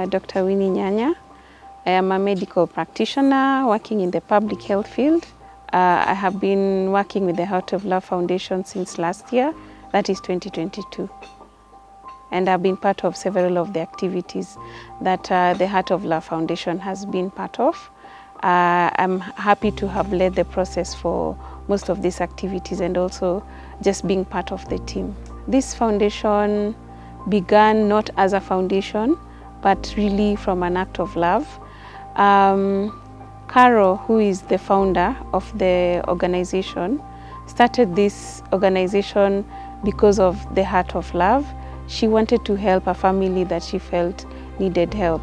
Dr. Winnie Nyanya. I am a medical practitioner working in the public health field. I have been working with the Heart of Love Foundation since last year, that is 2022. And I've been part of several of the activities that the Heart of Love Foundation has been part of. I'm happy to have led the process for most of these activities and also just being part of the team. This foundation began not as a foundation, but really from an act of love. Carol, who is the founder of the organization, started this organization because of the heart of love. She wanted to help a family that she felt needed help.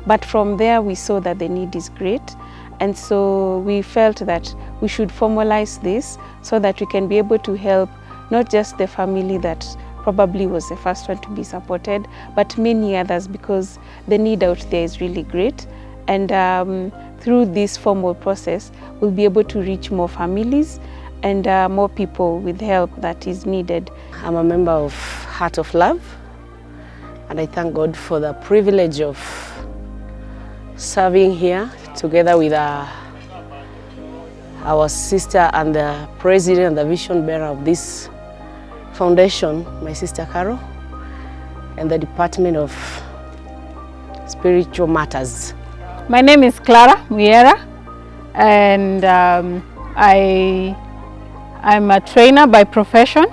But from there, we saw that the need is great. And so we felt that we should formalize this so that we can be able to help not just the family that probably was the first one to be supported, but many others, because the need out there is really great. And through this formal process, we'll be able to reach more families and more people with help that is needed. I'm a member of Heart of Love, and I thank God for the privilege of serving here together with our sister and the president and the vision bearer of this foundation, my sister Carol, and the Department of Spiritual Matters. My name is Clara Miera, and I'm a trainer by profession.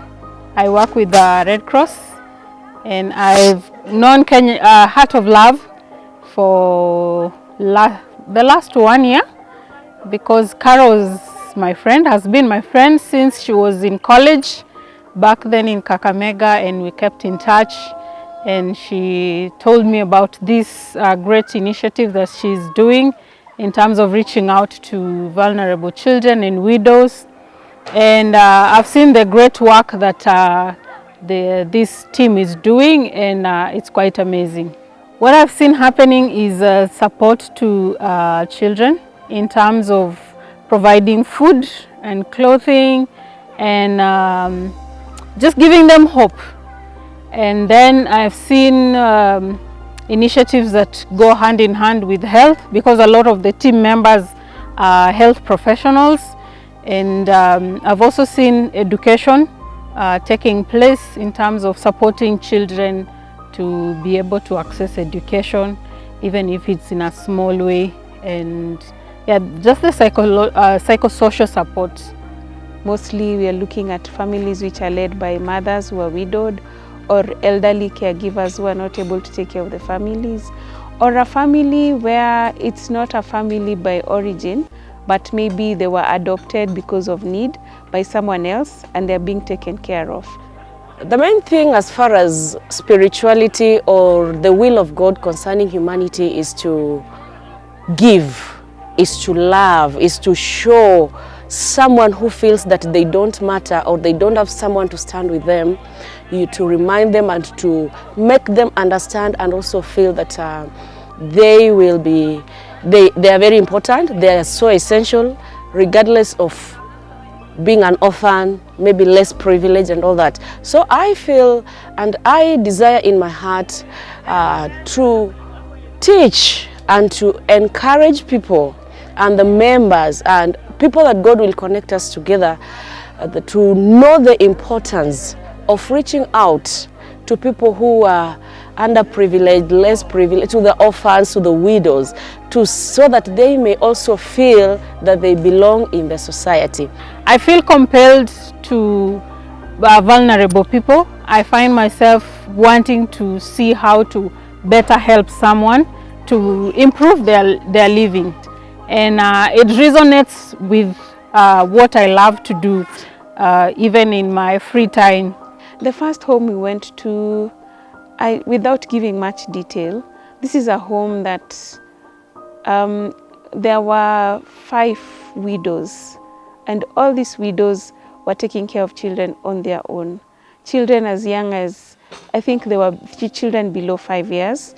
I work with the Red Cross, and I've known Heart of Love for the last 1 year, because Carol is my friend, has been my friend since she was in college back then in Kakamega, and we kept in touch. And she told me about this great initiative that she's doing in terms of reaching out to vulnerable children and widows. And I've seen the great work that this team is doing, and it's quite amazing. What I've seen happening is support to children in terms of providing food and clothing and just giving them hope. And then I've seen initiatives that go hand in hand with health, because a lot of the team members are health professionals. And I've also seen education taking place in terms of supporting children to be able to access education, even if it's in a small way. And yeah, just the psychosocial support. Mostly we are looking at families which are led by mothers who are widowed, or elderly caregivers who are not able to take care of the families, or a family where it's not a family by origin, but maybe they were adopted because of need by someone else and they're being taken care of. The main thing as far as spirituality or the will of God concerning humanity is to give, is to love, is to show someone who feels that they don't matter or they don't have someone to stand with them, to remind them and to make them understand and also feel that they are very important, they are so essential, regardless of being an orphan, maybe less privileged and all that. So I feel and I desire in my heart to teach and to encourage people and the members and people that God will connect us together to know the importance of reaching out to people who are underprivileged, less privileged, to the orphans, to the widows, so that they may also feel that they belong in the society. I feel compelled to vulnerable people. I find myself wanting to see how to better help someone to improve their living. And it resonates with what I love to do, even in my free time. The first home we went to, without giving much detail, this is a home that there were 5 widows, and all these widows were taking care of children on their own. Children as young as, I think there were children below 5 years.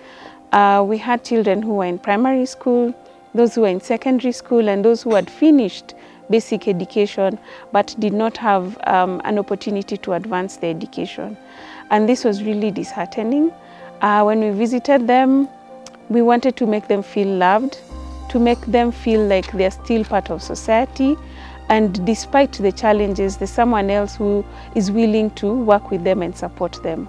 We had children who were in primary school, those who were in secondary school, and those who had finished basic education but did not have an opportunity to advance their education. And this was really disheartening. When we visited them, We wanted to make them feel loved, to make them feel like they're still part of society, and despite the challenges, there's someone else who is willing to work with them and support them.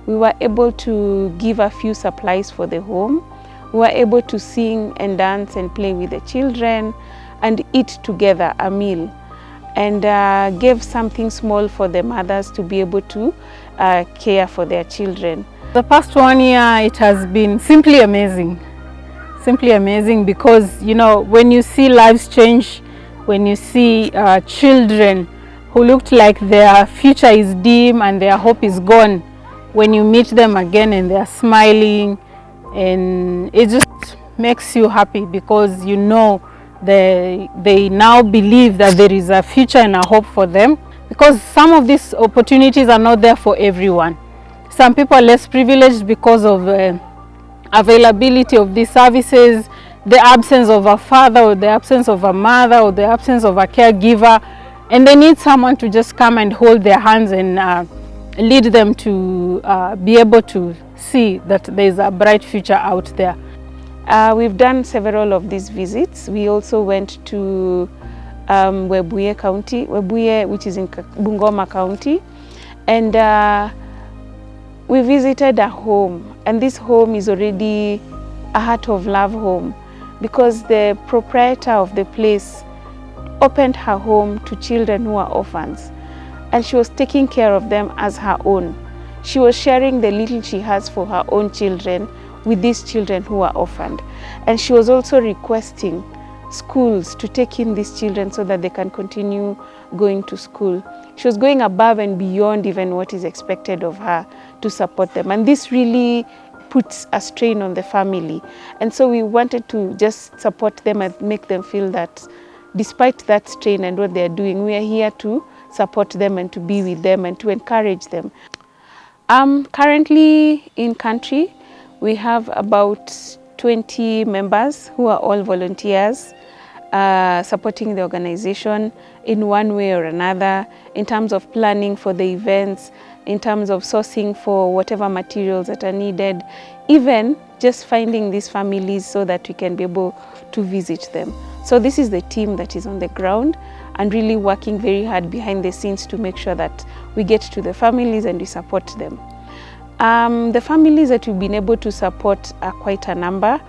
We were able to give a few supplies for the home. We were able to sing and dance and play with the children and eat together a meal, and gave something small for the mothers to be able to care for their children. The past 1 year, it has been simply amazing. Simply amazing because, you know, when you see lives change, when you see children who looked like their future is dim and their hope is gone, when you meet them again and they're smiling, and it just makes you happy because you know they now believe that there is a future and a hope for them, because some of these opportunities are not there for everyone. Some people are less privileged because of availability of these services, the absence of a father or the absence of a mother or the absence of a caregiver, and they need someone to just come and hold their hands and lead them to be able to see that there's a bright future out there. We've done several of these visits. We also went to Webuye County, Webuye, which is in Bungoma County, and we visited a home, and this home is already a Heart of Love home because the proprietor of the place opened her home to children who are orphans, and she was taking care of them as her own. She was sharing the little she has for her own children with these children who are orphaned, and she was also requesting schools to take in these children so that they can continue going to school. She was going above and beyond even what is expected of her to support them, and this really puts a strain on the family. And so we wanted to just support them and make them feel that despite that strain and what they are doing, we are here to support them and to be with them and to encourage them. Currently in country, we have about 20 members who are all volunteers supporting the organization in one way or another, in terms of planning for the events, in terms of sourcing for whatever materials that are needed, even just finding these families so that we can be able to visit them. So this is the team that is on the ground and really working very hard behind the scenes to make sure that we get to the families and we support them. The families that we've been able to support are quite a number,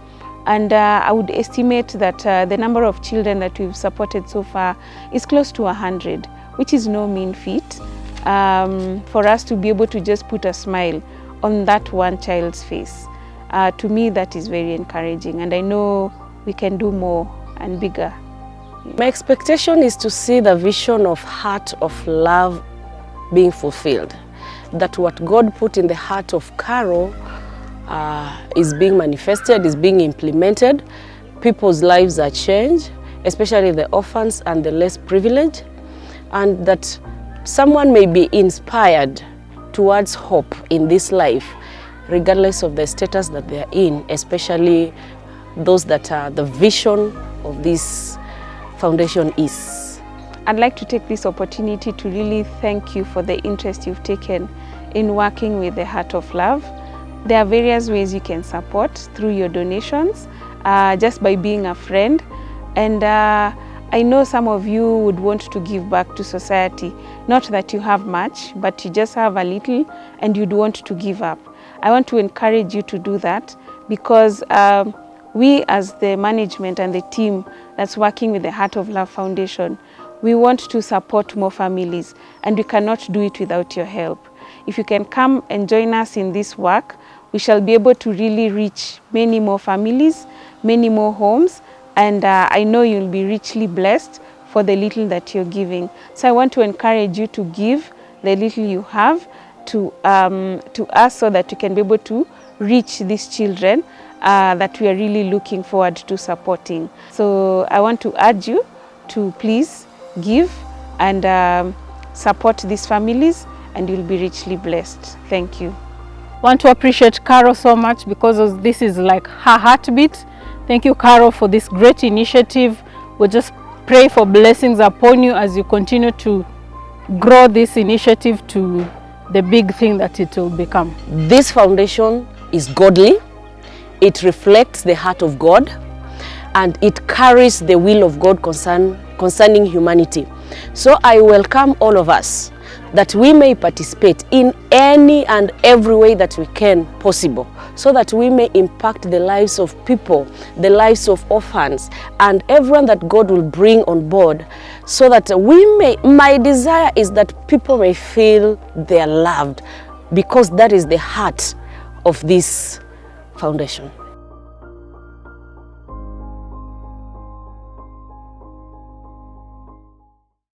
and I would estimate that the number of children that we've supported so far is close to 100, which is no mean feat for us to be able to just put a smile on that one child's face. To me, that is very encouraging, and I know we can do more and bigger. My expectation is to see the vision of Heart of Love being fulfilled. That what God put in the heart of Carol is being manifested, is being implemented. People's lives are changed, especially the orphans and the less privileged, and that someone may be inspired towards hope in this life, regardless of the status that they are in, especially those that are the vision of this foundation is. I'd like to take this opportunity to really thank you for the interest you've taken in working with the Heart of Love. There are various ways you can support through your donations, just by being a friend. And I know some of you would want to give back to society. Not that you have much, but you just have a little and you'd want to give up. I want to encourage you to do that because we as the management and the team that's working with the Heart of Love Foundation, we want to support more families, and we cannot do it without your help. If you can come and join us in this work, we shall be able to really reach many more families, many more homes, and I know you'll be richly blessed for the little that you're giving. So I want to encourage you to give the little you have to us so that you can be able to reach these children that we are really looking forward to supporting. So I want to urge you to please give and support these families, and you'll be richly blessed. Thank you. I want to appreciate Carol so much because this is like her heartbeat. Thank you, Carol, for this great initiative. We'll just pray for blessings upon you as you continue to grow this initiative to the big thing that it will become. This foundation is godly, it reflects the heart of God, and it carries the will of God concerning humanity. So I welcome all of us that we may participate in any and every way that we can possible, so that we may impact the lives of people, the lives of orphans, and everyone that God will bring on board, so that my desire is that people may feel they are loved, because that is the heart of this foundation.